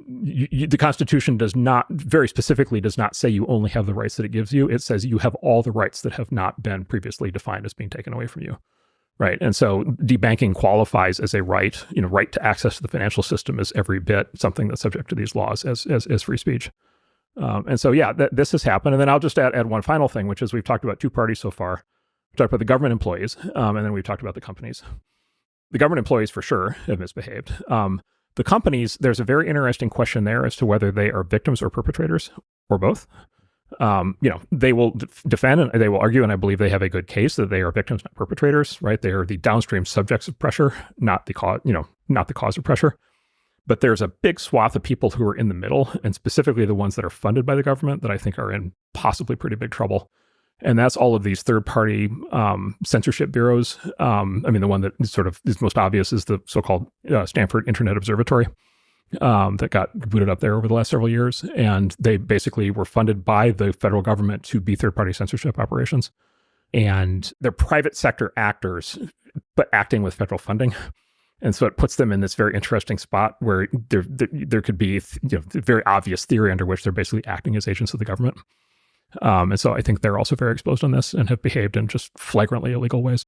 the Constitution does not, very specifically, does not say you only have the rights that it gives you. It says you have all the rights that have not been previously defined as being taken away from you. Right. And so debanking qualifies as a right. Right to access to the financial system is every bit something that's subject to these laws as free speech. And so, yeah, this has happened. And then I'll just add one final thing, which is we've talked about two parties so far. We talked about the government employees, and then we've talked about the companies. The government employees, for sure, have misbehaved. The companies, there's a very interesting question there as to whether they are victims or perpetrators, or both. They will defend and they will argue, and I believe they have a good case that they are victims, not perpetrators, right? They are the downstream subjects of pressure, not the cause, not the cause of pressure. But there's a big swath of people who are in the middle, and specifically the ones that are funded by the government, that I think are in possibly pretty big trouble. And that's all of these third-party censorship bureaus. The one that sort of is most obvious is the so-called Stanford Internet Observatory that got booted up there over the last several years. And they basically were funded by the federal government to be third-party censorship operations. And they're private sector actors, but acting with federal funding. And so it puts them in this very interesting spot where there could be very obvious theory under which they're basically acting as agents of the government. And so I think they're also very exposed on this and have behaved in just flagrantly illegal ways.